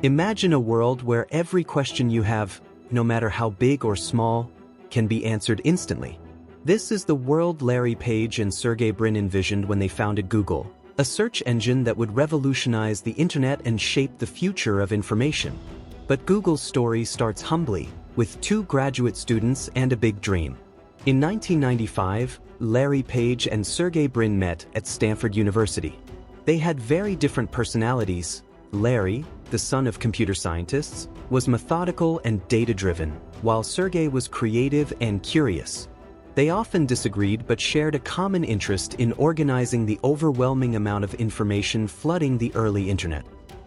Imagine a world where every question you have, no matter how big or small, can be answered instantly. This is the world Larry Page and Sergey Brin envisioned when they founded Google, a search engine that would revolutionize the internet and shape the future of information. But Google's story starts humbly, with 2 graduate students and a big dream. In 1995, Larry Page and Sergey Brin met at Stanford University. They had very different personalities. Larry, the son of computer scientists, was methodical and data-driven, while Sergey was creative and curious. They often disagreed but shared a common interest in organizing the overwhelming amount of information flooding the early internet.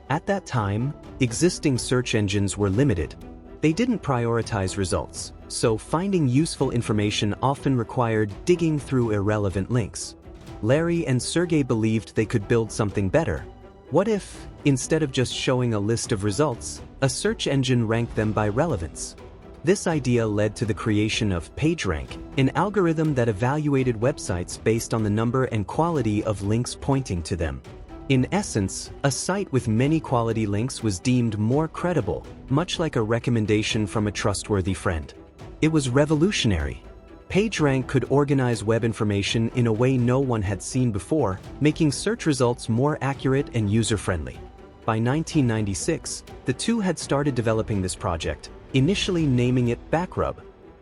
At that time, existing search engines were limited. They didn't prioritize results, so finding useful information often required digging through irrelevant links. Larry and Sergey believed they could build something better. What if, instead of just showing a list of results, a search engine ranked them by relevance? This idea led to the creation of PageRank, an algorithm that evaluated websites based on the number and quality of links pointing to them. In essence, a site with many quality links was deemed more credible, much like a recommendation from a trustworthy friend. It was revolutionary. PageRank could organize web information in a way no one had seen before, making search results more accurate and user-friendly. By 1996, the two had started developing this project, initially naming it Backrub,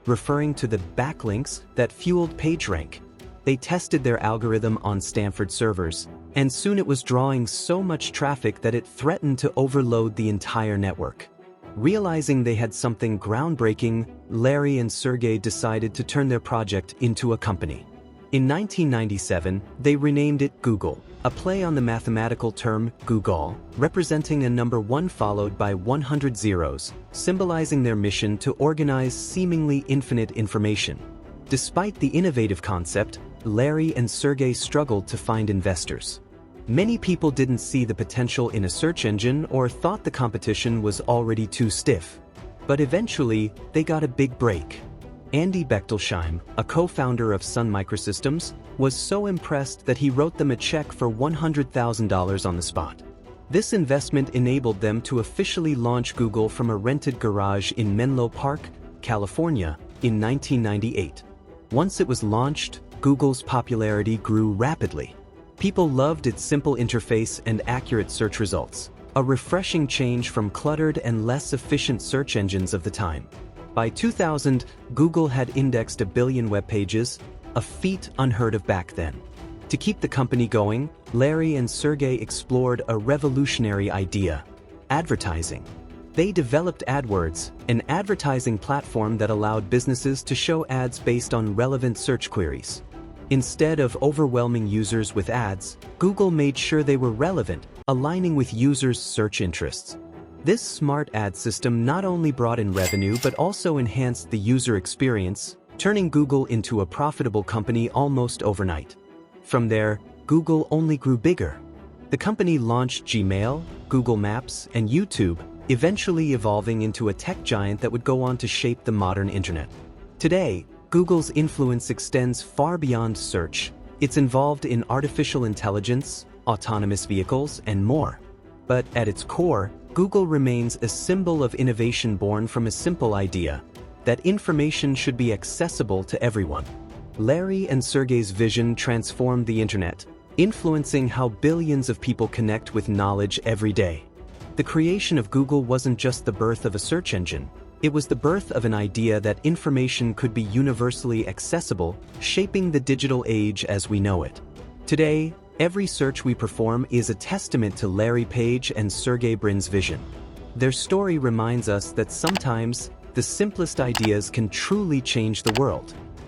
referring to the backlinks that fueled PageRank. They tested their algorithm on Stanford servers, and soon it was drawing so much traffic that it threatened to overload the entire network. Realizing they had something groundbreaking, Larry and Sergey decided to turn their project into a company. In 1997, they renamed it Google, a play on the mathematical term Google, representing a number 1 followed by 100 zeros, symbolizing their mission to organize seemingly infinite information. Despite the innovative concept, Larry and Sergey struggled to find investors. Many people didn't see the potential in a search engine or thought the competition was already too stiff. But eventually, they got a big break. Andy Bechtolsheim, a co-founder of Sun Microsystems, was so impressed that he wrote them a check for $100,000 on the spot. This investment enabled them to officially launch Google from a rented garage in Menlo Park, California, in 1998. Once it was launched, Google's popularity grew rapidly. People loved its simple interface and accurate search results, a refreshing change from cluttered and less efficient search engines of the time. By 2000, Google had indexed 1 billion web pages, a feat unheard of back then. To keep the company going, Larry and Sergey explored a revolutionary idea: advertising. They developed AdWords, an advertising platform that allowed businesses to show ads based on relevant search queries. Instead of overwhelming users with ads, Google made sure they were relevant, aligning with users' search interests. This smart ad system not only brought in revenue but also enhanced the user experience, turning Google into a profitable company almost overnight. From there, Google only grew bigger. The company launched Gmail, Google Maps, and YouTube, eventually evolving into a tech giant that would go on to shape the modern internet. Today, Google's influence extends far beyond search. It's involved in artificial intelligence, autonomous vehicles, and more. But at its core, Google remains a symbol of innovation born from a simple idea: that information should be accessible to everyone. Larry and Sergey's vision transformed the internet, influencing how billions of people connect with knowledge every day. The creation of Google wasn't just the birth of a search engine. It was the birth of an idea that information could be universally accessible, shaping the digital age as we know it. Today, every search we perform is a testament to Larry Page and Sergey Brin's vision. Their story reminds us that sometimes the simplest ideas can truly change the world.